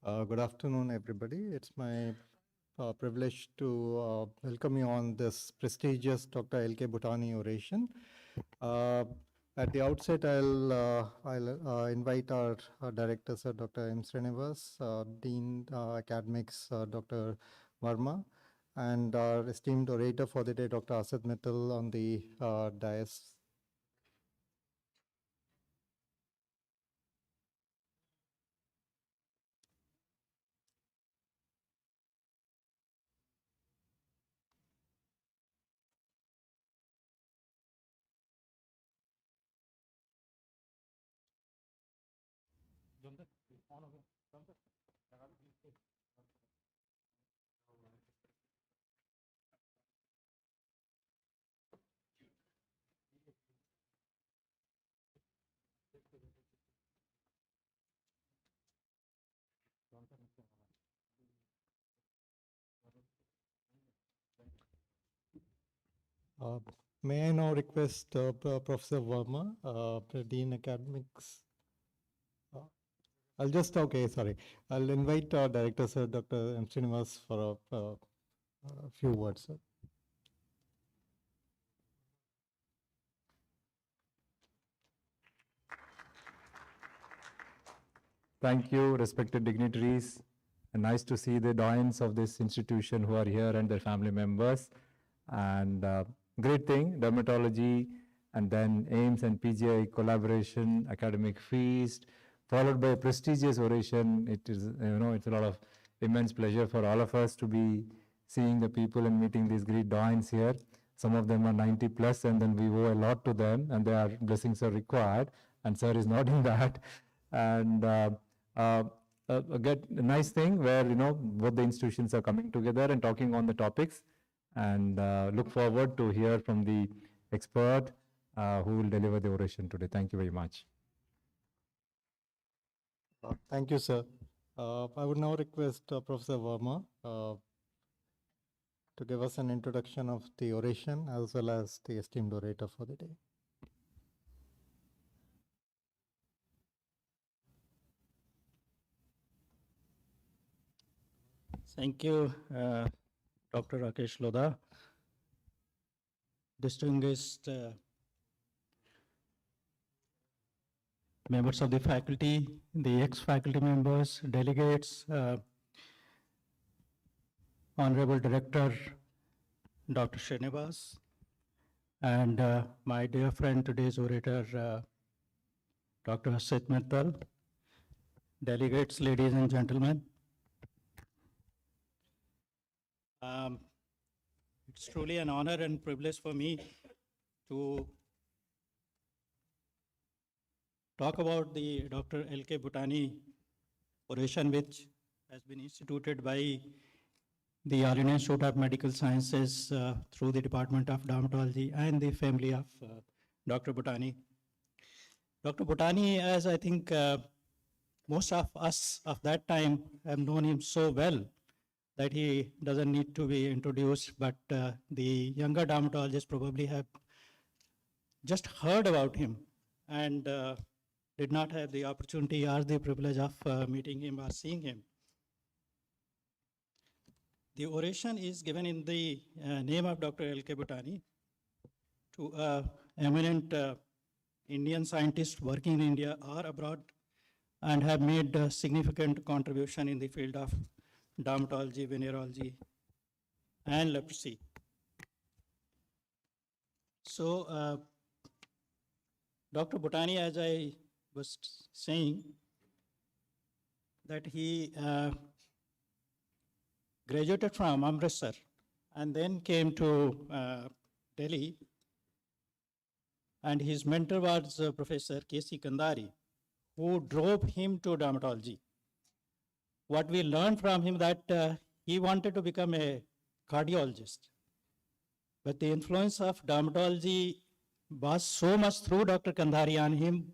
Good afternoon, everybody. It's my privilege to welcome you on this prestigious Dr. L.K. Bhutani oration. At the outset, I'll invite our director, Sir Dr. M. Srinivas, Dean Academics, Dr. Verma, and our esteemed orator for the day, Dr. Asit Mittal, on the dais. May I now request Professor Verma, Dean Academics. I'll invite our director, Sir Dr. M. Srinivas, for a few words, sir. Thank you, respected dignitaries, and nice to see the doyens of this institution who are here and their family members. And great thing, dermatology, and then AIIMS and PGI collaboration, academic feast, followed by a prestigious oration. It is, it's a lot of immense pleasure for all of us to be seeing the people and meeting these great doyens here. Some of them are 90 plus, and then we owe a lot to them, and their blessings are required. And sir is nodding that. And get a nice thing where both the institutions are coming together and talking on the topics, and look forward to hear from the expert who will deliver the oration today. Thank you very much. Thank you, sir. I would now request Professor Verma to give us an introduction of the oration as well as the esteemed orator for the day. Thank you, Dr. Rakesh Lodha. Distinguished members of the faculty, the ex-faculty members, delegates, Honorable Director Dr. Srinivas, and my dear friend, today's orator, Dr. Asit Mittal, delegates, ladies and gentlemen. It's truly an honor and privilege for me to talk about the Dr. L.K. Bhutani oration, which has been instituted by the All India Institute of Medical Sciences through the Department of Dermatology and the family of Dr. Bhutani. Dr. Bhutani, as I think most of us of that time have known him so well that he doesn't need to be introduced, but the younger dermatologists probably have just heard about him and did not have the opportunity or the privilege of meeting him or seeing him. The oration is given in the name of Dr. L.K. Bhutani to an eminent Indian scientist working in India or abroad and have made a significant contribution in the field of dermatology, venereology, and leprosy. So, Dr. Bhutani, as I was saying, that he graduated from Amritsar and then came to Delhi, and his mentor was Professor K.C. Kandari, who drove him to dermatology. What we learned from him that he wanted to become a cardiologist, but the influence of dermatology was so much through Dr. Kandari on him.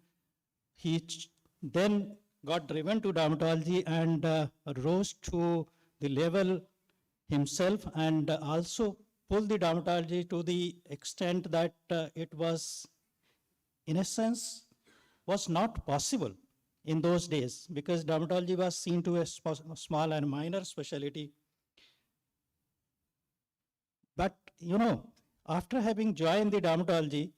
He then got driven to dermatology and rose to the level himself, and also pulled the dermatology to the extent that it was, in a sense, was not possible in those days because dermatology was seen to a small and minor specialty. But, after having joined the dermatology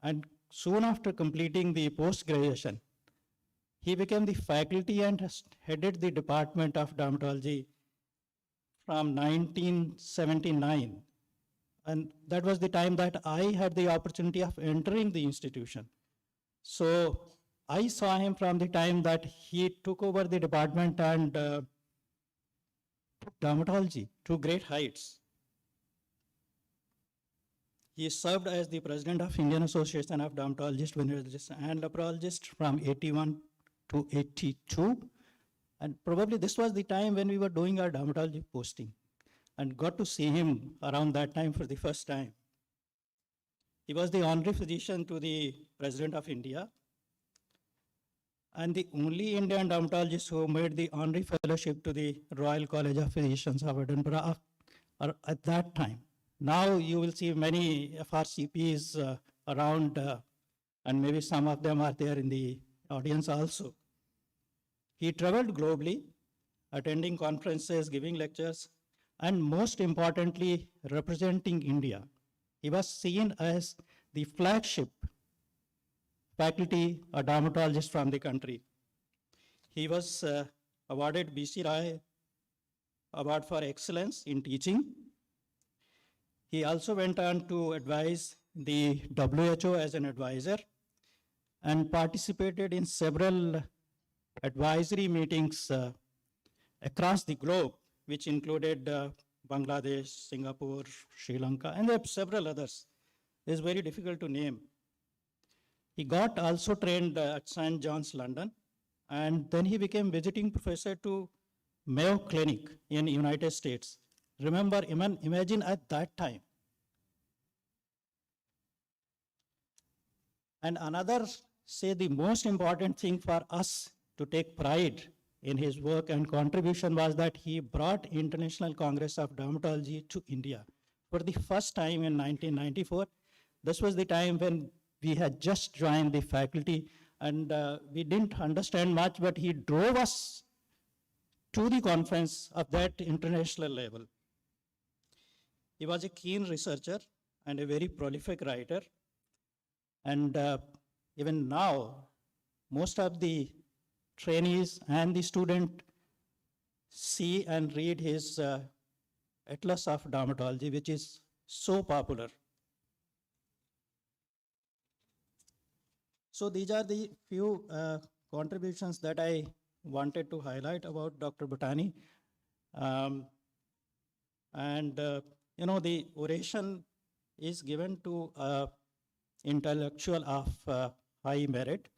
and soon after completing the post-graduation, he became the faculty and headed the department of dermatology from 1979. And that was the time that I had the opportunity of entering the institution. So I saw him from the time that he took over the department and took dermatology to great heights. He served as the president of Indian Association of Dermatologists, Venereologists, and Laparologists from 81 to 82. And probably this was the time when we were doing our dermatology posting and got to see him around that time for the first time. He was the honorary physician to the President of India and the only Indian dermatologist who made the honorary fellowship to the Royal College of Physicians of Edinburgh at that time. Now you will see many FRCPs around, and maybe some of them are there in the audience also. He traveled globally, attending conferences, giving lectures, and most importantly, representing India. He was seen as the flagship faculty, a dermatologist from the country. He was awarded B.C. Rai Award for Excellence in Teaching. He also went on to advise the WHO as an advisor and participated in several advisory meetings across the globe, which included Bangladesh, Singapore, Sri Lanka, and there are several others. It's very difficult to name. He got also trained at St. John's, London, and then he became visiting professor to Mayo Clinic in the United States. Remember, imagine at that time. And another, say the most important thing for us to take pride in his work and contribution was that he brought International Congress of Dermatology to India for the first time in 1994. This was the time when we had just joined the faculty and we didn't understand much, but he drove us to the conference of that international level. He was a keen researcher and a very prolific writer. And even now, most of the trainees and the student see and read his Atlas of Dermatology, which is so popular. So these are the few contributions that I wanted to highlight about Dr. Bhutani. The oration is given to intellectual of high merit,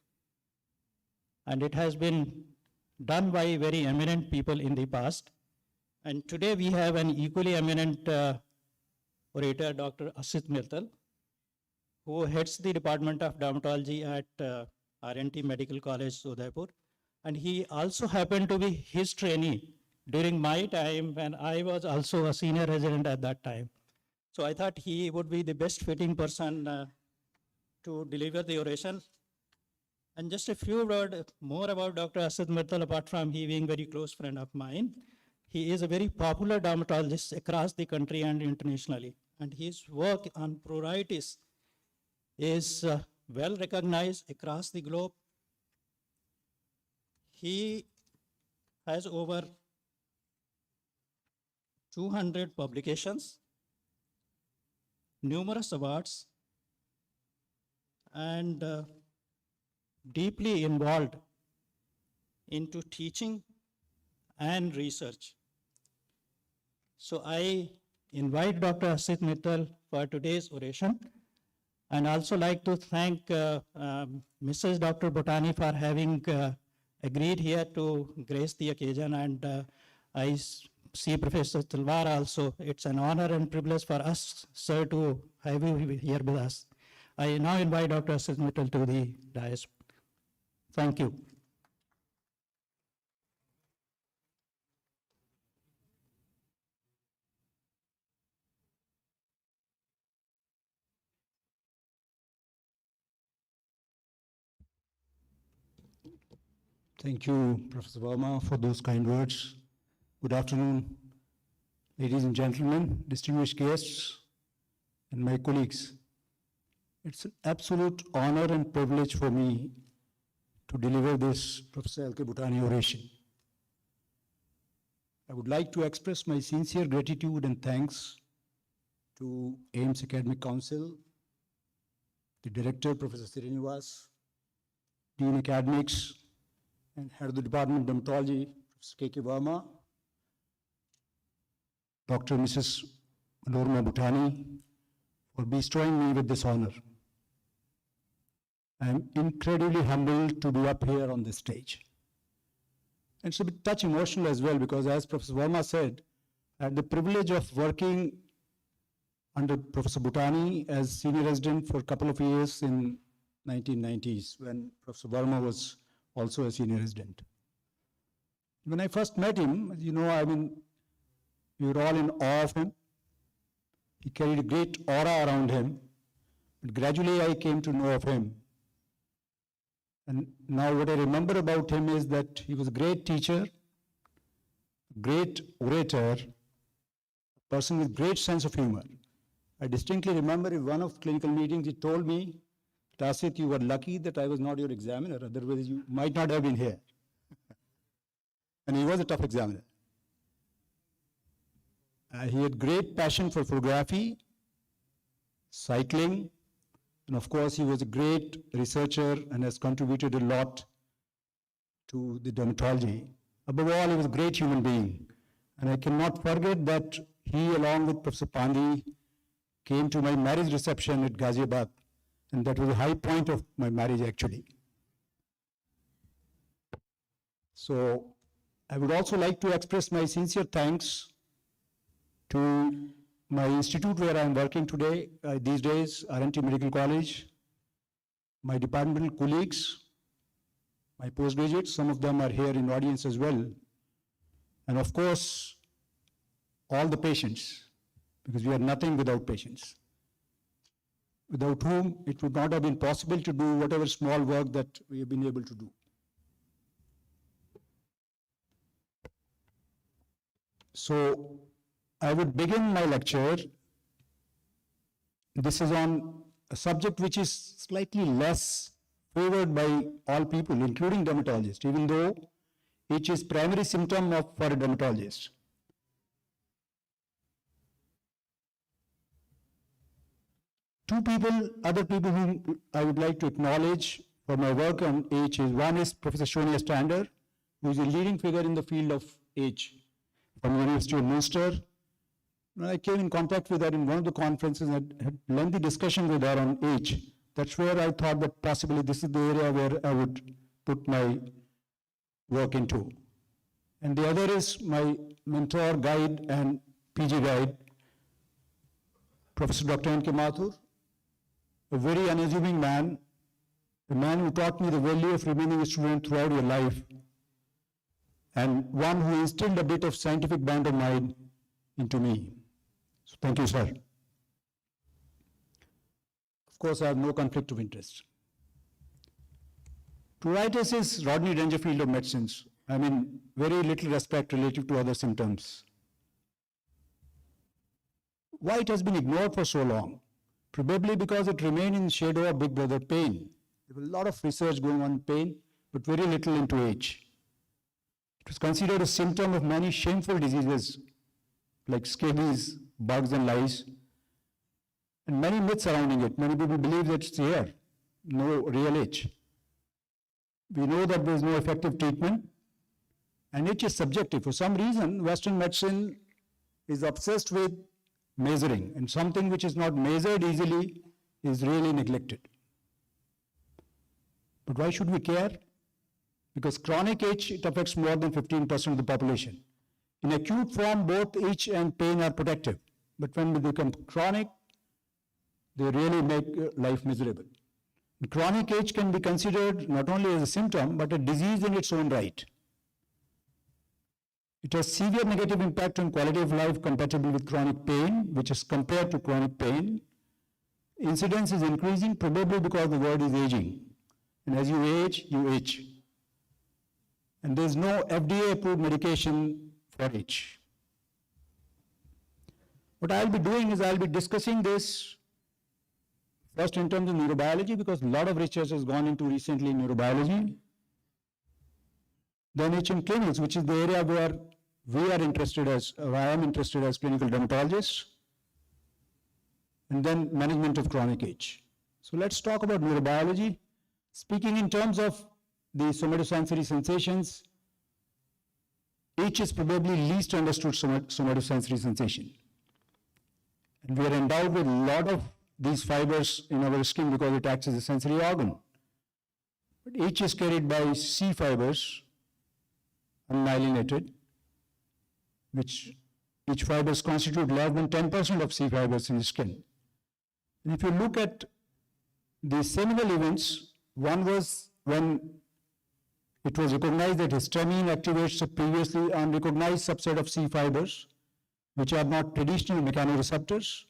and it has been done by very eminent people in the past. And today we have an equally eminent orator, Dr. Asit Mittal, who heads the Department of Dermatology at RNT Medical College, Udaipur. And he also happened to be his trainee during my time when I was also a senior resident at that time. So I thought he would be the best fitting person to deliver the oration. And just a few words more about Dr. Asit Mittal, apart from he being a very close friend of mine. He is a very popular dermatologist across the country and internationally. And his work on pruritus is well recognized across the globe. He has over 200 publications, numerous awards, and deeply involved into teaching and research. So I invite Dr. Asit Mittal for today's oration, and also like to thank Mrs. Dr. Bhutani for having agreed here to grace the occasion, and I see Professor Talwar also. It's an honor and privilege for us, sir, to have you here with us. I now invite Dr. Asit Mittal to the dais. Thank you. Thank you, Professor Verma, for those kind words. Good afternoon, ladies and gentlemen, distinguished guests, and my colleagues. It's an absolute honor and privilege for me to deliver this Professor L.K. Bhutani oration. I would like to express my sincere gratitude and thanks to AIIMS Academic Council, the Director, Professor Srinivas, Dean Academics, and Head of the Department of Dermatology, Professor K.K. Verma, Dr. Mrs. Manorama Bhutani, for bestowing me with this honor. I am incredibly humbled to be up here on this stage. And it's a bit touch emotional as well, because as Professor Verma said, I had the privilege of working under Professor Bhutani as senior resident for a couple of years in 1990s, when Professor Verma was also a senior resident. When I first met him, we were all in awe of him. He carried a great aura around him, but gradually I came to know of him. And now what I remember about him is that he was a great teacher, great orator, a person with great sense of humor. I distinctly remember in one of clinical meetings, he told me, Asit, you were lucky that I was not your examiner, otherwise you might not have been here. And he was a tough examiner. He had great passion for photography, cycling, and of course he was a great researcher and has contributed a lot to the dermatology. Above all, he was a great human being. And I cannot forget that he, along with Professor Pandey, came to my marriage reception at Ghaziabad. And that was a high point of my marriage, actually. So I would also like to express my sincere thanks to my institute where I am working today, these days, RNT Medical College, my departmental colleagues, my postgraduates, some of them are here in the audience as well, and of course, all the patients, because we are nothing without patients, without whom it would not have been possible to do whatever small work that we have been able to do. So I would begin my lecture. This is on a subject which is slightly less favored by all people, including dermatologists, even though itch is primary symptom for a dermatologist. Other people whom I would like to acknowledge for my work on itch is, one is Professor Sonia Stander, who is a leading figure in the field of itch from the University of Munster. When I came in contact with her in one of the conferences and had lengthy discussion with her on itch, that's where I thought that possibly this is the area where I would put my work into. And the other is my mentor, guide, and PG guide, Professor Dr. N.K. Mathur, a very unassuming man, a man who taught me the value of remaining a student throughout your life, and one who instilled a bit of scientific bent of mind into me. So thank you, sir. Of course, I have no conflict of interest. Pruritus is Rodney Dangerfield of medicines. Very little respect relative to other symptoms. Why it has been ignored for so long? Probably because it remained in the shadow of big brother pain. There was a lot of research going on in pain, but very little into itch. It was considered a symptom of many shameful diseases like scabies, bugs, and lice, and many myths surrounding it. Many people believe that it's here, no real itch. We know that there is no effective treatment, and itch is subjective. For some reason, Western medicine is obsessed with measuring, and something which is not measured easily is really neglected. But why should we care? Because chronic itch, it affects more than 15% of the population. In acute form, both itch and pain are protective, but when they become chronic, they really make life miserable. And chronic itch can be considered not only as a symptom, but a disease in its own right. It has severe negative impact on quality of life compatible with chronic pain, which is compared to chronic pain. Incidence is increasing probably because the world is aging. And as you age, you itch. And there's no FDA-approved medication for itch. What I'll be doing is I'll be discussing this first in terms of neurobiology, because a lot of research has gone into recently neurobiology. Then itch in clinics, which is the area where we are interested as, or I am interested as clinical dermatologist. And then management of chronic itch. So let's talk about neurobiology. Speaking in terms of the somatosensory sensations, itch is probably least understood somatosensory sensation. And we are endowed with a lot of these fibers in our skin because it acts as a sensory organ. But itch is carried by C fibers, unmyelinated, which itch fibers constitute less than 10% of C fibers in the skin. And if you look at the seminal events, one was when it was recognized that histamine activates a previously unrecognized subset of C fibers, which are not traditional mechanoreceptors.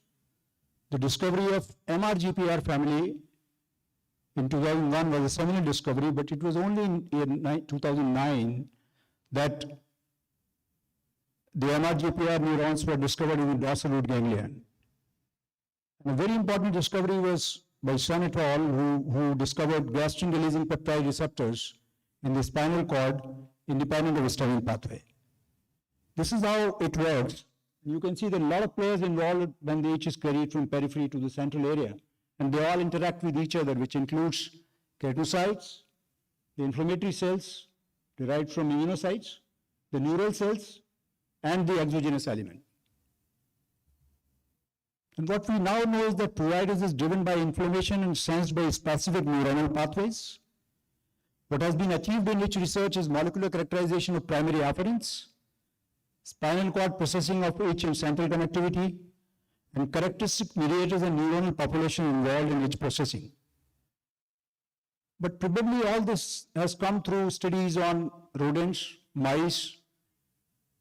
The discovery of MRGPR family in 2001 was a seminal discovery, but it was only in 2009 that the MRGPR neurons were discovered in the dorsal root ganglion. And a very important discovery was by Sun et al., who discovered gastrin-releasing peptide receptors in the spinal cord independent of histamine pathway. This is how it works. You can see that a lot of players involved when the itch is carried from periphery to the central area, and they all interact with each other, which includes keratinocytes, the inflammatory cells derived from immunocytes, the neural cells, and the exogenous element. And what we now know is that pruritus is driven by inflammation and sensed by specific neuronal pathways. What has been achieved in itch research is molecular characterization of primary afferents, spinal cord processing of itch and central connectivity, and characteristic mediators and neuronal population involved in itch processing. But probably all this has come through studies on rodents, mice,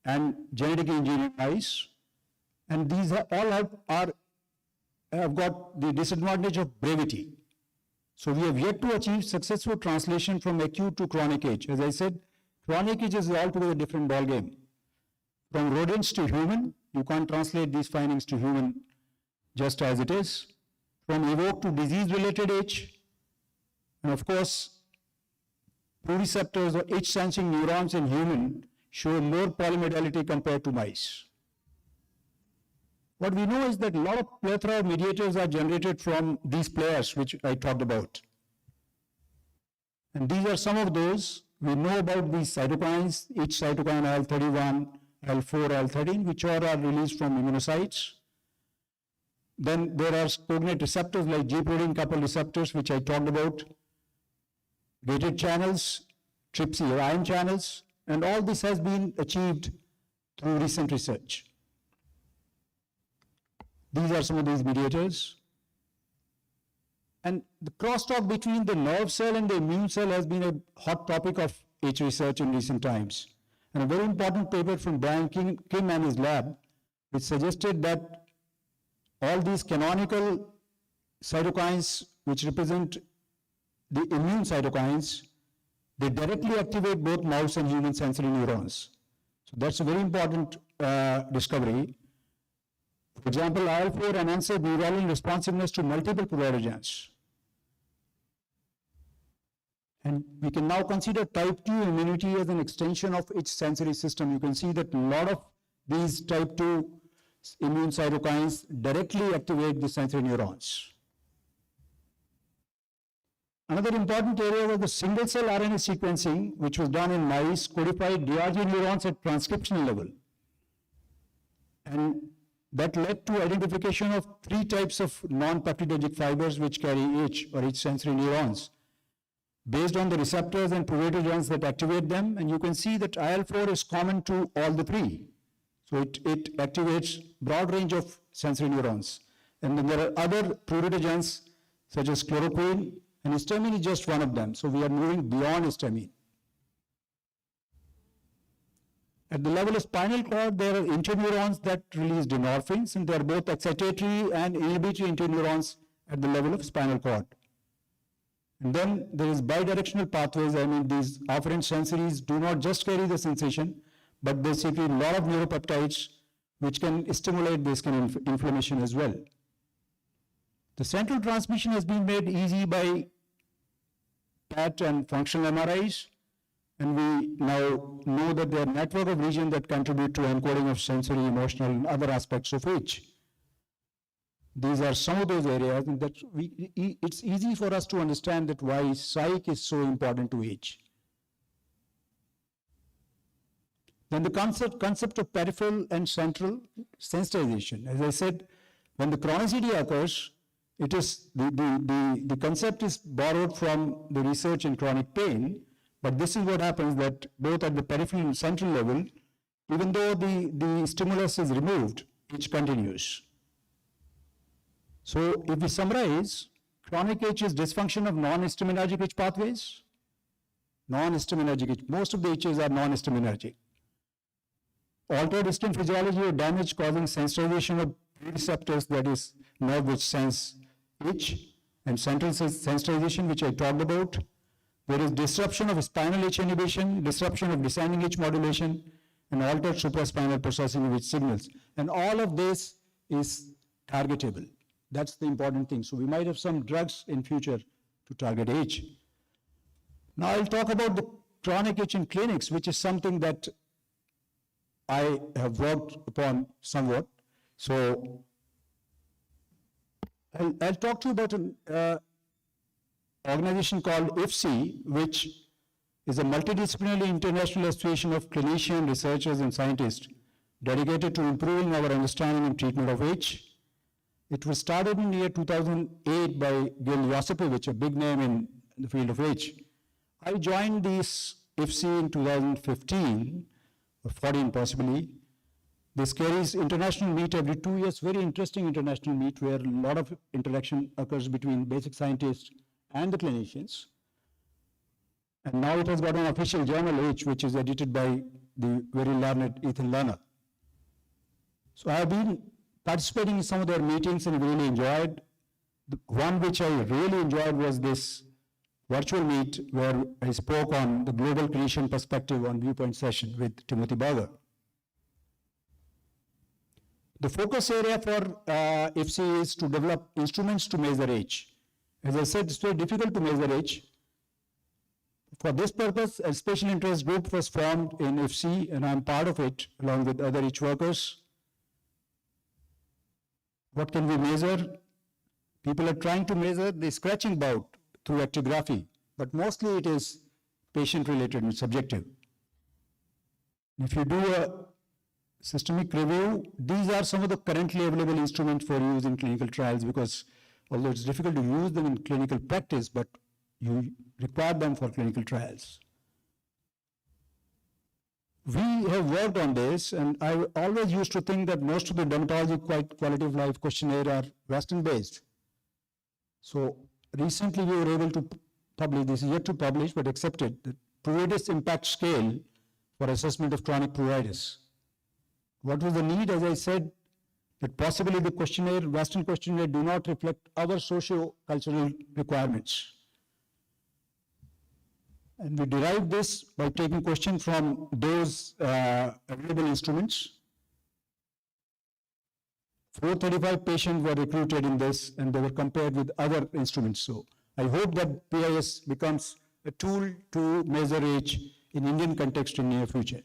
and genetically engineered mice. And these are all have got the disadvantage of brevity. So we have yet to achieve successful translation from acute to chronic itch. As I said, chronic itch is altogether a different ballgame. From rodents to human, you can't translate these findings to human just as it is. From evoked to disease-related itch, and of course, proreceptors or itch-sensing neurons in human show more polymodality compared to mice. What we know is that a lot of plethora of mediators are generated from these players, which I talked about. And these are some of those. We know about these cytokines, each cytokine IL-31, IL-4, IL-13, which all are released from immunocytes. Then there are cognate receptors like G-protein coupled receptors, which I talked about, gated channels, TRPC or ion channels, and all this has been achieved through recent research. These are some of these mediators. And the crosstalk between the nerve cell and the immune cell has been a hot topic of itch research in recent times. And a very important paper from Brian Kim and his lab, which suggested that all these canonical cytokines, which represent the immune cytokines, they directly activate both mouse and human sensory neurons. So that's a very important discovery. For example, IL-4 enhances neuronal responsiveness to multiple prurigens. And we can now consider type 2 immunity as an extension of its sensory system. You can see that a lot of these type 2 immune cytokines directly activate the sensory neurons. Another important area was the single cell RNA sequencing, which was done in mice, codified DRG neurons at transcriptional level. And that led to identification of 3 types of non-peptidogic fibers which carry itch or itch sensory neurons based on the receptors and pruritogens that activate them. And you can see that IL-4 is common to all the 3. So it activates broad range of sensory neurons. And then there are other pruritogens such as chloroquine, and histamine is just one of them. So we are moving beyond histamine. At the level of spinal cord, there are interneurons that release dynorphins, and they are both excitatory and inhibitory interneurons at the level of spinal cord. And then there is bidirectional pathways. I mean, these afferent sensories do not just carry the sensation, but they secrete a lot of neuropeptides which can stimulate this kind of inflammation as well. The central transmission has been made easy by PET and functional MRIs, and we now know that there are a network of regions that contribute to encoding of sensory, emotional, and other aspects of age. These are some of those areas, and that it's easy for us to understand that why psych is so important to age. Then the concept of peripheral and central sensitization. As I said, when the chronicity occurs, it is the concept is borrowed from the research in chronic pain, but this is what happens, that both at the peripheral and central level, even though the stimulus is removed, it continues. So if we summarize, chronic itch is dysfunction of non-histaminergic itch pathways. Non-histaminergic itch, most of the itches are non-histaminergic. Altered histamine physiology or damage causing sensitization of receptors, that is nerve which sense itch, and central sensitization, which I talked about. There is disruption of spinal itch inhibition, disruption of descending itch modulation, and altered supraspinal processing of itch signals. And all of this is targetable. That's the important thing. So we might have some drugs in future to target itch. Now I'll talk about the chronic itch in clinics, which is something that I have worked upon somewhat. So I'll talk to you about an organization called IFC, which is a multidisciplinary international association of clinicians, researchers, and scientists dedicated to improving our understanding and treatment of itch. It was started in the year 2008 by Gil Josipovich, a big name in the field of itch. I joined this IFC in 2015, or 14 possibly. This carries international meet every 2 years, very interesting international meet where a lot of interaction occurs between basic scientists and the clinicians. And now it has got an official journal, Itch, which is edited by the very learned Ethan Lerner. So I have been participating in some of their meetings and really enjoyed. The one which I really enjoyed was this virtual meet where I spoke on the global clinician perspective on viewpoint session with Timothy Berger. The focus area for IFC is to develop instruments to measure age. As I said, it's very difficult to measure age. For this purpose, a special interest group was formed in IFC, and I'm part of it along with other itch workers. What can we measure? People are trying to measure the scratching bout through actigraphy, but mostly it is patient-related and subjective. If you do a systemic review, these are some of the currently available instruments for use in clinical trials, because although it's difficult to use them in clinical practice, but you require them for clinical trials. We have worked on this, and I always used to think that most of the dermatology quality of life questionnaire are Western-based. So recently we were able to publish, this is yet to publish, but accepted, the pruritus impact scale for assessment of chronic pruritus. What was the need? As I said, that possibly the questionnaire, Western questionnaire, do not reflect our socio-cultural requirements. And we derived this by taking questions from those available instruments. 435 patients were recruited in this, and they were compared with other instruments. So I hope that PIS becomes a tool to measure age in Indian context in near future.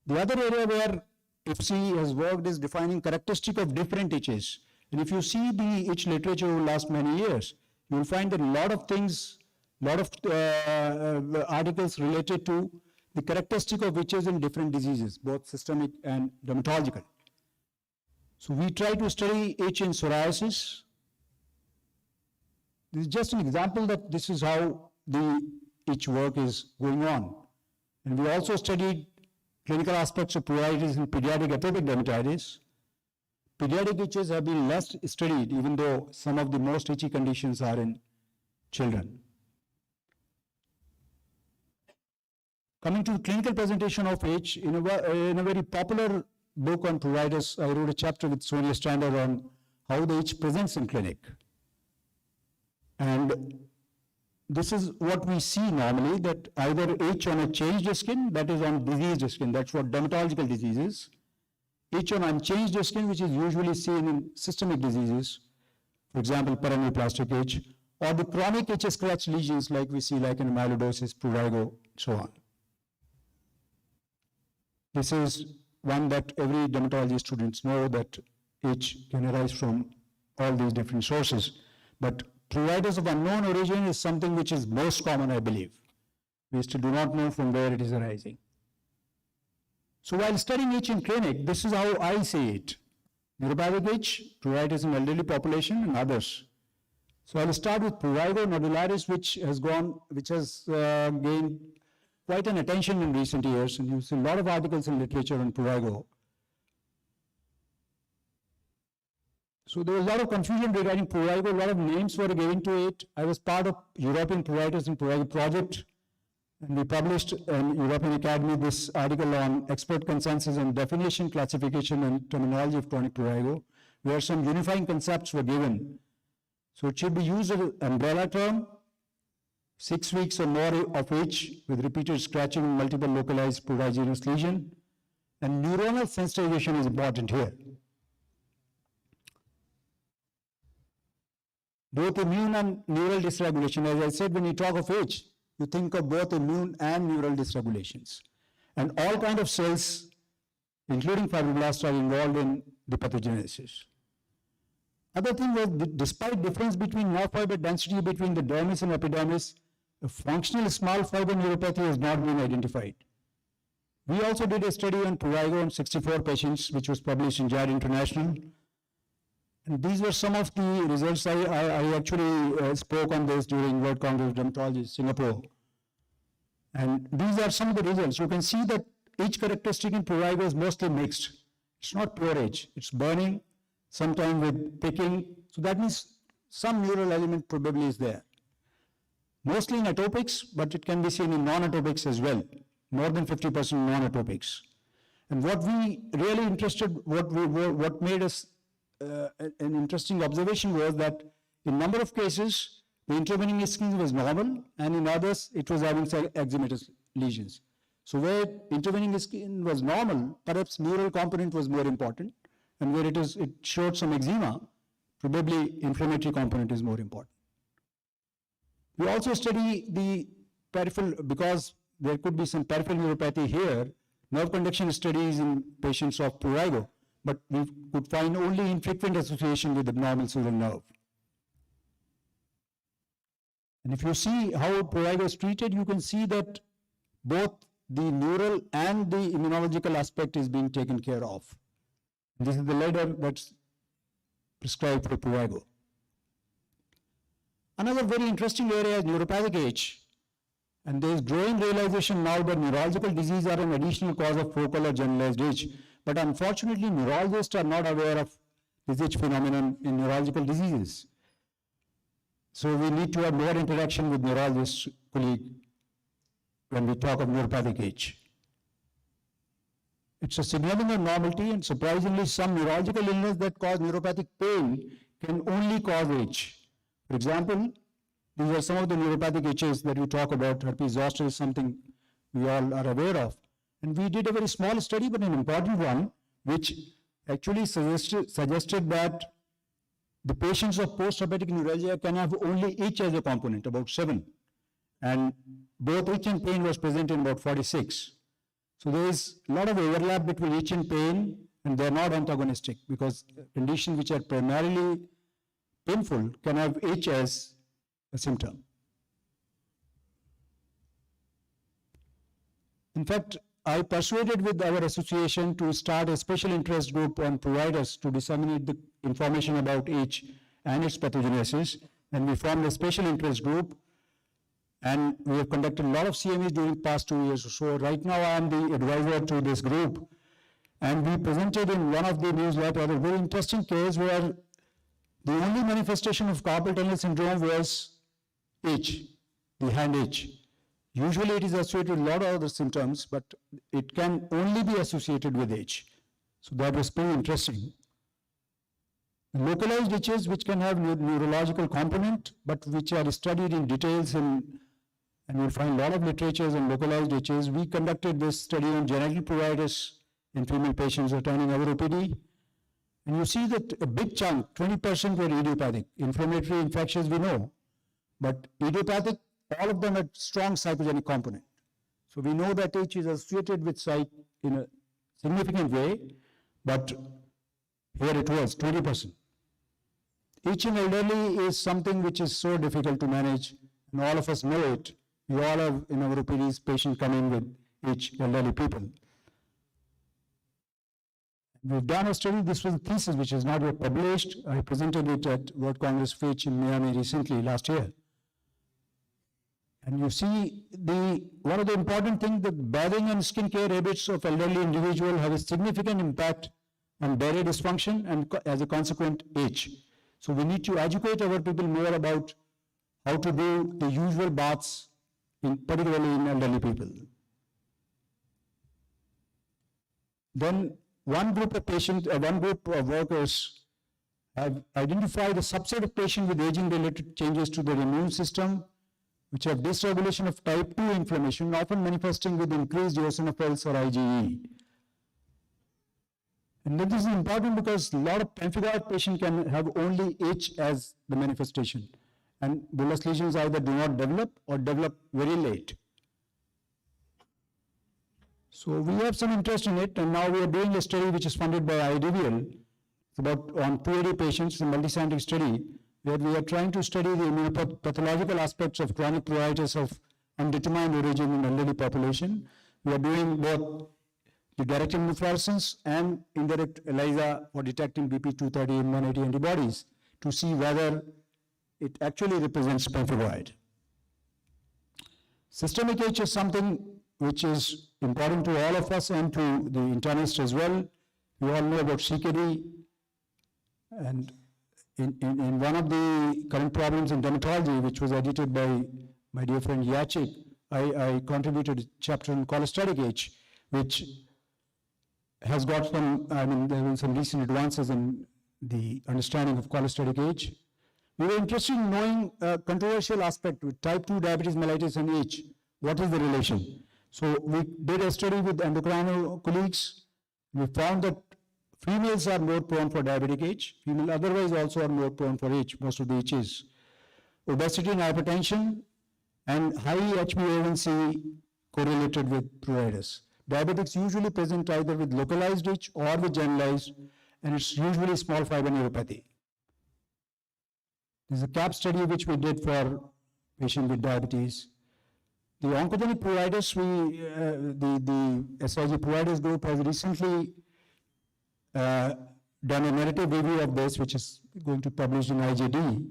The other area where IFC has worked is defining characteristic of different itches. And if you see the itch literature over the last many years, you will find that a lot of things, articles related to the characteristic of itches in different diseases, both systemic and dermatological. So we try to study itch in psoriasis. This is just an example that this is how the itch work is going on. And we also studied clinical aspects of pruritus in pediatric atopic dermatitis. Pediatric itches have been less studied, even though some of the most itchy conditions are in children. Coming to the clinical presentation of itch, in a very popular book on pruritus, I wrote a chapter with Sonia Stander on how the itch presents in clinic. And this is what we see normally, that either itch on a changed skin, that is on diseased skin, that's what dermatological diseases. Itch on unchanged skin, which is usually seen in systemic diseases, for example, paraneoplastic itch, or the chronic itch scratch lesions like we see like in amyloidosis, prurigo, so on. This is one that every dermatology students know, that itch can arise from all these different sources. But pruritus of unknown origin is something which is most common, I believe. We still do not know from where it is arising. So while studying itch in clinic, this is how I see it. Neuropathic itch, pruritus in elderly population, and others. So I'll start with prurigo nodularis, which has gained quite an attention in recent years, and you see a lot of articles in literature on prurigo. So there was a lot of confusion regarding prurigo, a lot of names were given to it. I was part of European Pruritus and Prurigo project, and we published in European Academy this article on expert consensus on definition, classification, and terminology of chronic prurigo, where some unifying concepts were given. So it should be used as an umbrella term, 6 weeks or more of itch with repeated scratching and multiple localized pruriginous lesion, and neuronal sensitization is important here. Both immune and neural dysregulation, as I said, when you talk of itch, you think of both immune and neural dysregulations. And all kinds of cells, including fibroblasts, are involved in the pathogenesis. Other thing was, despite difference between nerve fiber density between the dermis and epidermis, a functional small fiber neuropathy has not been identified. We also did a study on prurigo on 64 patients, which was published in JAD International. And these were some of the results. I actually spoke on this during World Congress of Dermatology, Singapore. And these are some of the results. You can see that each characteristic in prurigo is mostly mixed. It's not pure itch. It's burning, sometimes with picking. So that means some neural element probably is there. Mostly in atopics, but it can be seen in non-atopics as well. More than 50% non-atopics. And what we really interested, what made us an interesting observation was that in number of cases, the intervening skin was normal, and in others, it was having eczematous lesions. So where intervening skin was normal, perhaps neural component was more important, and where it showed some eczema, probably inflammatory component is more important. We also study the peripheral, because there could be some peripheral neuropathy here, nerve conduction studies in patients of prurigo, but we could find only infrequent association with abnormal sural nerve. And if you see how prurigo is treated, you can see that both the neural and the immunological aspect is being taken care of. This is the letter that's prescribed for prurigo. Another very interesting area is neuropathic itch. And there is growing realization now that neurological diseases are an additional cause of focal or generalized itch. But unfortunately, neurologists are not aware of this itch phenomenon in neurological diseases. So we need to have more interaction with neurologists colleague when we talk of neuropathic itch. It's a signaling of normality, and surprisingly, some neurological illness that cause neuropathic pain can only cause itch. For example, these are some of the neuropathic itches that we talk about. Herpes zoster is something we all are aware of. And we did a very small study, but an important one, which actually suggested that the patients of post-herpetic neuralgia can have only itch as a component, about 7. And both itch and pain was present in about 46. So there is a lot of overlap between itch and pain, and they're not antagonistic, because conditions which are primarily painful can have itch as a symptom. In fact, I persuaded with our association to start a special interest group on providers to disseminate the information about itch and its pathogenesis, and we formed a special interest group, and we have conducted a lot of CMEs during the past 2 years or so. Right now I am the advisor to this group, and we presented in one of the newsletters a very interesting case where the only manifestation of carpal tunnel syndrome was itch, the hand itch. Usually it is associated with a lot of other symptoms, but it can only be associated with itch. So that was pretty interesting. Localized itches which can have neurological component, but which are studied in details and you'll find a lot of literatures on localized itches. We conducted this study on genital pruritus in female patients returning our OPD. And you see that a big chunk, 20% were idiopathic. Inflammatory infections we know, but idiopathic, all of them had strong psychogenic component. So we know that itch is associated with psych in a significant way, but here it was 20%. Itch in elderly is something which is so difficult to manage, and all of us know it. We all have in our OPDs patients coming with itch, elderly people. We've done a study, this was a thesis which is not yet published. I presented it at World Congress Fitch in Miami recently, last year. And you see, one of the important things, the bathing and skincare habits of elderly individual have a significant impact on barrier dysfunction and as a consequent itch. So we need to educate our people more about how to do the usual baths, particularly in elderly people. Then one group of workers have identified a subset of patients with aging-related changes to their immune system, which have dysregulation of type 2 inflammation, often manifesting with increased eosinophils or IgE. And this is important because a lot of pemphigoid patients can have only itch as the manifestation. And bullous lesions either do not develop or develop very late. So we have some interest in it, and now we are doing a study which is funded by IDVL. It's about on 280 patients, a multi-centric study, where we are trying to study the immunopathological aspects of chronic pruritus of undetermined origin in elderly population. We are doing both the direct immunofluorescence and indirect ELISA for detecting BP230 and 180 antibodies to see whether it actually represents pemphigoid. Systemic itch is something which is important to all of us and to the internists as well. We all know about CKD, and in one of the current problems in dermatology, which was edited by my dear friend Yachik, I contributed a chapter on cholestatic itch, which has got some, there have been some recent advances in the understanding of cholestatic itch. We were interested in knowing a controversial aspect with type 2 diabetes mellitus and itch. What is the relation? So we did a study with endocrino colleagues. We found that females are more prone for diabetic itch. Females otherwise also are more prone for itch, most of the itches. Obesity and hypertension and high HbA1c correlated with pruritus. Diabetics usually present either with localized itch or with generalized, and it's usually small fiber neuropathy. There's a CAP study which we did for patients with diabetes. The oncogenic pruritus, the SIG pruritus group has recently done a narrative review of this, which is going to be published in IJD.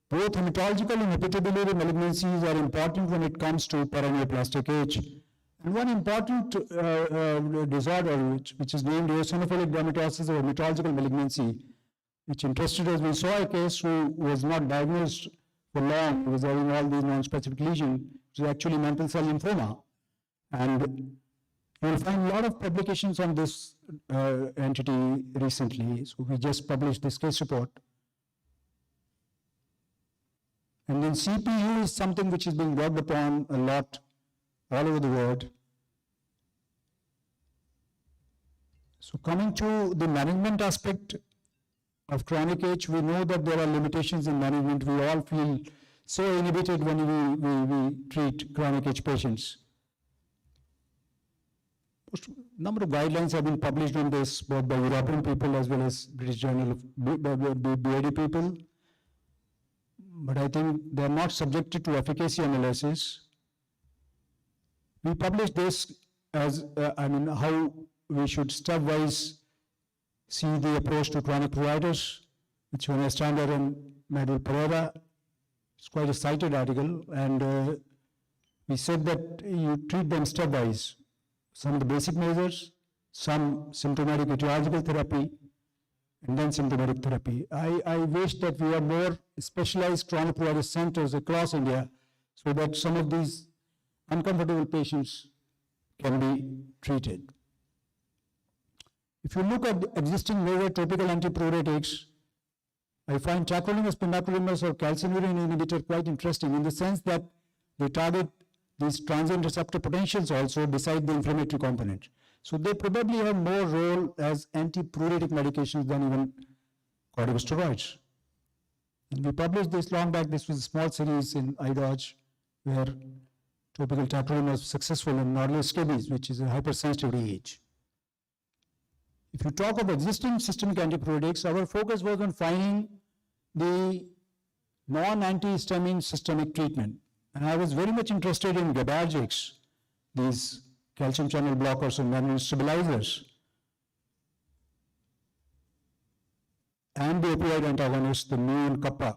Both hematological and hepatobiliary malignancies are important when it comes to paraneoplastic itch. And one important disorder, which is named eosinophilic dermatosis or hematological malignancy, which interested us. We saw a case who was not diagnosed for long, who was having all these non-specific lesions, which is actually mantle cell lymphoma. And you'll find a lot of publications on this entity recently. So we just published this case report. And then CPU is something which is being worked upon a lot all over the world. So coming to the management aspect of chronic itch, we know that there are limitations in management. We all feel so inhibited when we treat chronic itch patients. Number of guidelines have been published on this, both by European people as well as British Journal of BAD people. But I think they are not subjected to efficacy analysis. We published this as, how we should stepwise see the approach to chronic pruritus, which was Standard and Medal Pereira. It's quite a cited article, and we said that you treat them stepwise. Some of the basic measures, some symptomatic etiological therapy, and then symptomatic therapy. I wish that we have more specialized chronic pruritus centers across India so that some of these uncomfortable patients can be treated. If you look at the existing major topical antipruritics, I find tacrolimus, pimecrolimus, or calcineurin inhibitor quite interesting in the sense that they target these transient receptor potentials also beside the inflammatory component. So they probably have more role as antipruritic medications than even corticosteroids. And we published this long back. This was a small series in IDOJ where topical tacrolimus was successful in nodular scabies, which is a hypersensitivity age. If you talk of existing systemic antipruritics, our focus was on finding the non-antihistamine systemic treatment. And I was very much interested in GABAergics, these calcium channel blockers and memory stabilizers, and the opioid antagonists, the mu and kappa.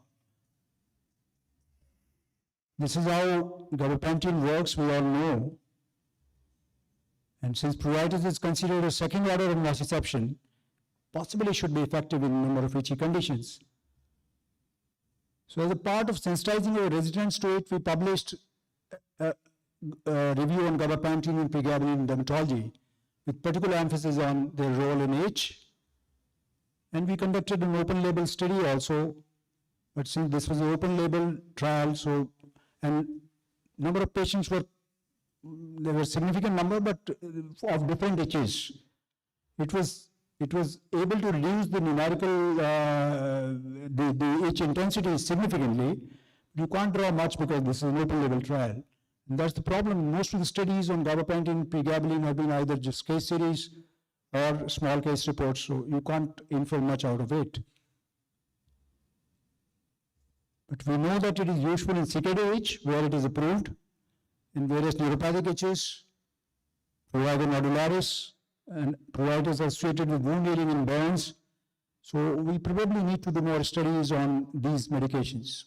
This is how gabapentin works, we all know. And since pruritus is considered a second order of nociception, possibly should be effective in a number of itchy conditions. So as a part of sensitizing our residents to it, we published a review on gabapentin and pregabalin in dermatology, with particular emphasis on their role in itch. And we conducted an open label study also, but since this was an open label trial, so, and number of patients were, there were a significant number, but of different itches. It was able to reduce the numerical, the itch intensity significantly. You can't draw much because this is an open label trial. And that's the problem. Most of the studies on gabapentin, pregabalin have been either just case series or small case reports, so you can't infer much out of it. But we know that it is useful in cicada itch, where it is approved, in various neuropathic itches, prurigo nodularis, and pruritus associated with wound healing and burns. So we probably need to do more studies on these medications.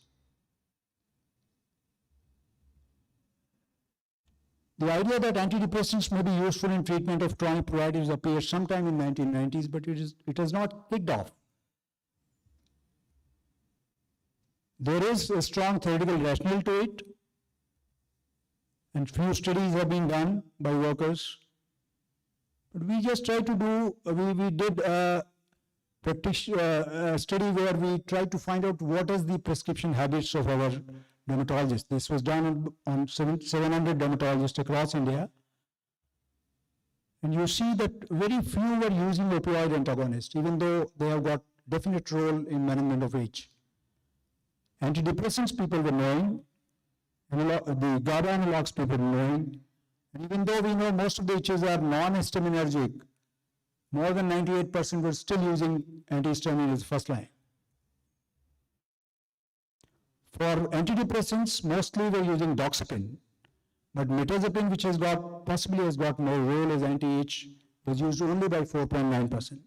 The idea that antidepressants may be useful in treatment of chronic pruritus appeared sometime in 1990s, but it has not kicked off. There is a strong theoretical rationale to it, and few studies have been done by workers. But we just try to do, we did a study where we tried to find out what is the prescription habits of our dermatologists. This was done on 700 dermatologists across India. And you see that very few were using opioid antagonists, even though they have got definite role in management of itch. Antidepressants people were knowing, the GABA analogs people were knowing, and even though we know most of the itches are non-histaminergic, more than 98% were still using antihistamine as first line. For antidepressants, mostly we're using doxepin, but mirtazapine, which possibly has got more role as anti-itch, was used only by 4.9%.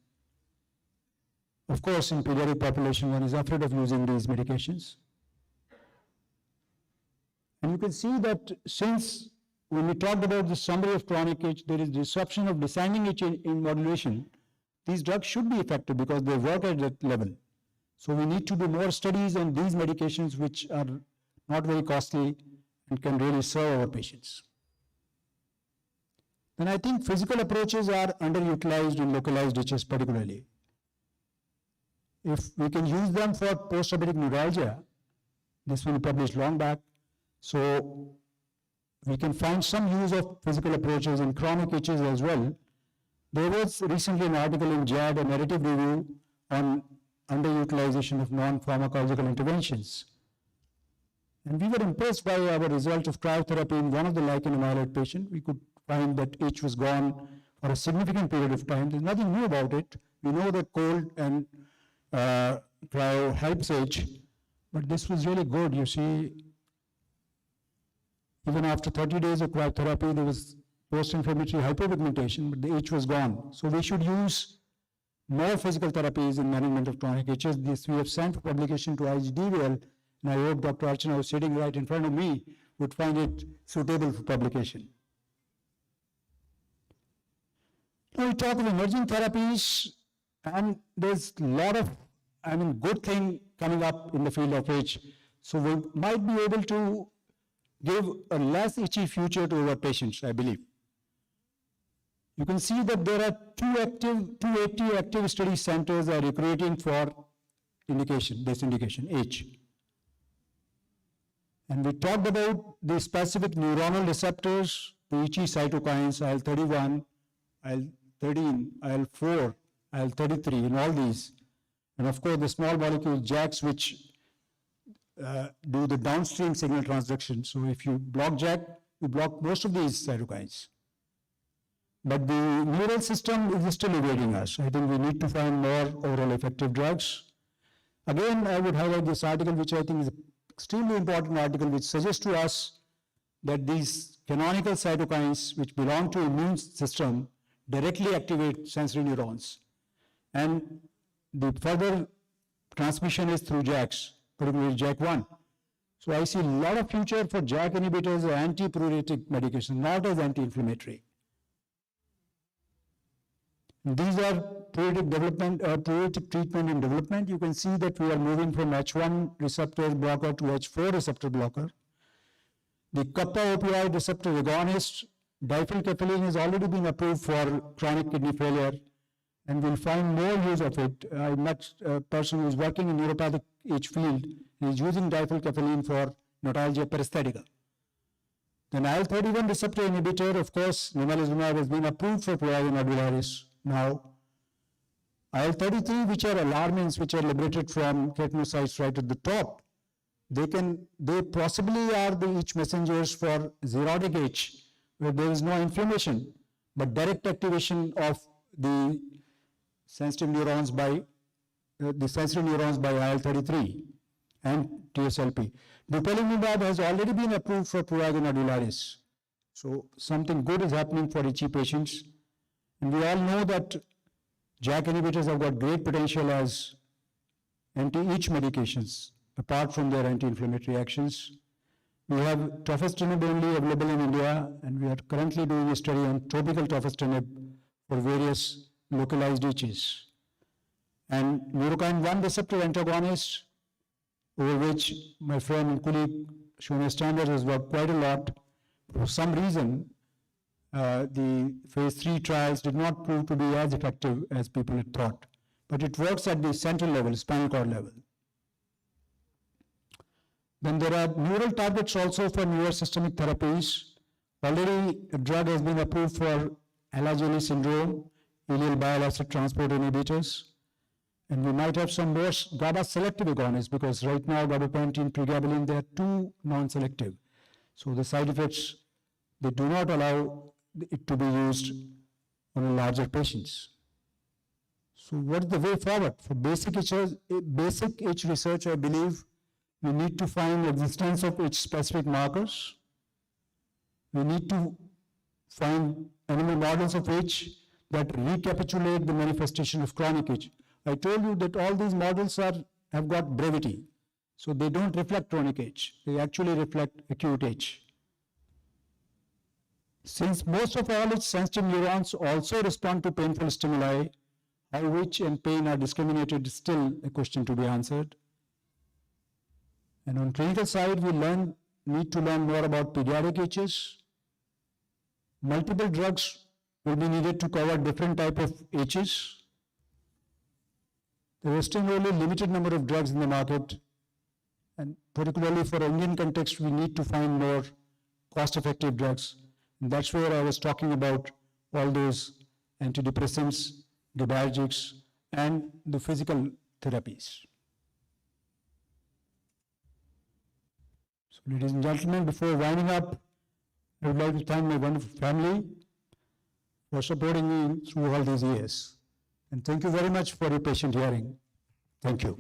Of course, in pediatric population, one is afraid of using these medications. And you can see that since when we talked about the summary of chronic itch, there is disruption of descending itch in modulation. These drugs should be effective because they work at that level. So we need to do more studies on these medications which are not very costly and can really serve our patients. Then I think physical approaches are underutilized in localized itches particularly. If we can use them for post-traumatic neuralgia, this will be published long back, so we can find some use of physical approaches in chronic itches as well. There was recently an article in JAD, a narrative review on underutilization of non-pharmacological interventions. And we were impressed by our result of cryotherapy in one of the lichen amyloid patients. We could find that itch was gone for a significant period of time. There's nothing new about it. We know that cold and cryo helps itch, but this was really good. You see, even after 30 days of cryotherapy, there was post-inflammatory hyperpigmentation, but the itch was gone. So we should use more physical therapies in management of chronic itches. This we have sent for publication to IGDVL, and I hope Dr. Archana, who's sitting right in front of me, would find it suitable for publication. Now we talk of emerging therapies, and there's a lot of, good thing coming up in the field of itch. So we might be able to give a less itchy future to our patients, I believe. You can see that there are 280 active study centers are recruiting for this indication, H. And we talked about the specific neuronal receptors, the itchy cytokines, IL-31, IL-13, IL-4, IL-33, and all these. And of course, the small molecule JAKs, which do the downstream signal transduction. So if you block JAK, you block most of these cytokines. But the neural system is still evading us. I think we need to find more oral effective drugs. Again, I would highlight this article, which I think is an extremely important article, which suggests to us that these canonical cytokines, which belong to immune system, directly activate sensory neurons. And the further transmission is through JAKs, particularly JAK1. So I see a lot of future for JAK inhibitors as anti-pruritic medication, not as anti-inflammatory. These are pruritic treatment and development. You can see that we are moving from H1 receptor blocker to H4 receptor blocker. The kappa opioid receptor agonist, difilcapelin, has already been approved for chronic kidney failure, and we'll find more use of it. I met a person who is working in neuropathic H field, and is using difilcapelin for notalgia paresthetica. Then IL-31 receptor inhibitor, of course, nemolizumab, has been approved for prurigo nodularis now. IL-33, which are alarmins, which are liberated from keratinocytes right at the top, they possibly are the itch messengers for xerotic itch, where there is no inflammation, but direct activation of the sensitive neurons by IL-33 and TSLP. Dupilumab has already been approved for prurigo nodularis. So something good is happening for itchy patients. And we all know that JAK inhibitors have got great potential as anti-itch medications, apart from their anti-inflammatory actions. We have tofacitinib only available in India, and we are currently doing a study on topical tofacitinib for various localized itches. And neurokinin-1 receptor antagonist, over which my friend and colleague Shona Standard has worked quite a lot. For some reason, the phase 3 trials did not prove to be as effective as people had thought. But it works at the central level, spinal cord level. Then there are neural targets also for neurosystemic therapies. Already a drug has been approved for Alagille syndrome, ileal bile acid transport inhibitors. And we might have some more GABA selective agonists, because right now gabapentin, pregabalin, they are too non-selective. So the side effects, they do not allow it to be used on larger patients. So what is the way forward? For basic itch research, I believe we need to find existence of itch-specific markers. We need to find animal models of itch that recapitulate the manifestation of chronic itch. I told you that all these models have got brevity, so they don't reflect chronic itch. They actually reflect acute itch. Since most of all its sensitive neurons also respond to painful stimuli, how itch and pain are discriminated is still a question to be answered. And on clinical side, we need to learn more about pediatric itches. Multiple drugs will be needed to cover different type of itches. There is still only limited number of drugs in the market, and particularly for Indian context, we need to find more cost-effective drugs. And that's where I was talking about all those antidepressants, GABAergics, and the physical therapies. So, ladies and gentlemen, before winding up, I would like to thank my wonderful family for supporting me through all these years. And thank you very much for your patient hearing. Thank you.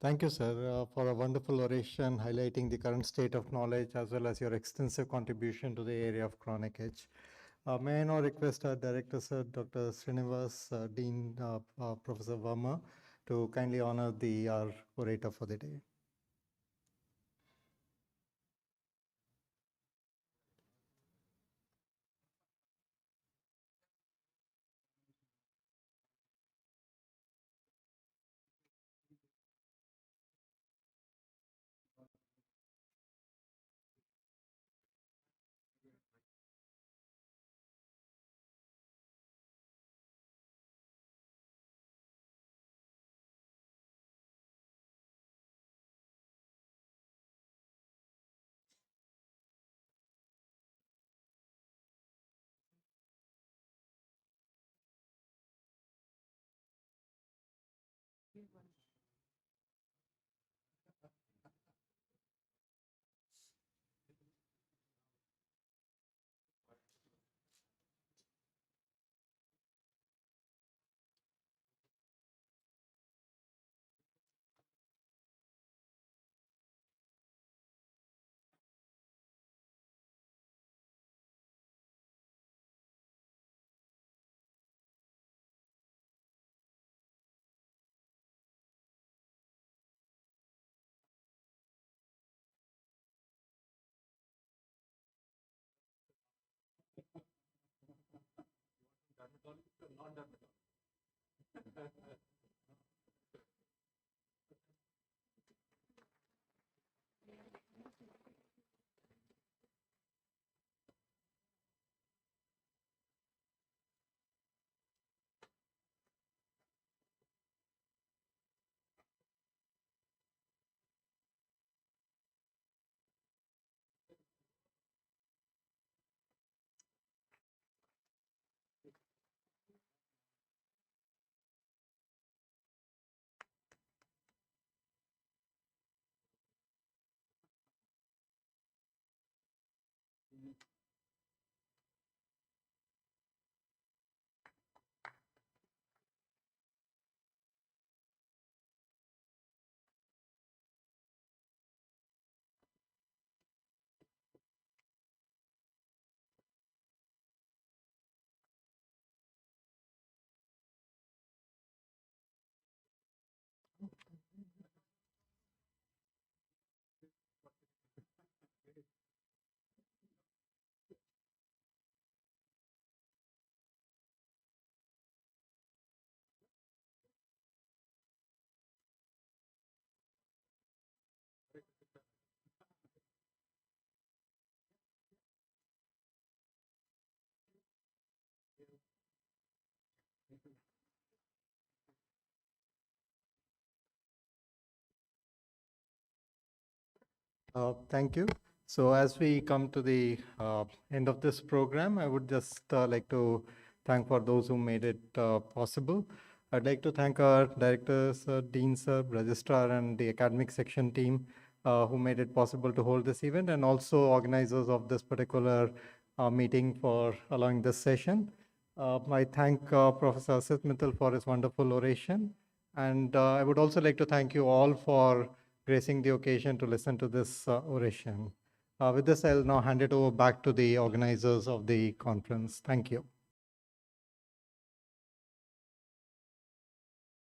Thank you, sir, for a wonderful oration highlighting the current state of knowledge as well as your extensive contribution to the area of chronic itch. May I now request our Director, sir, Dr. Srinivas, Dean, Professor Verma, to kindly honor our orator for the day. Thank you. So as we come to the end of this program, I would just like to thank for those who made it possible. I'd like to thank our directors, dean sir, registrar, and the academic section team who made it possible to hold this event, and also organizers of this particular meeting for allowing this session. I thank Professor Asit Mittal for his wonderful oration. And I would also like to thank you all for gracing the occasion to listen to this oration. With this, I'll now hand it over back to the organizers of the conference. Thank you.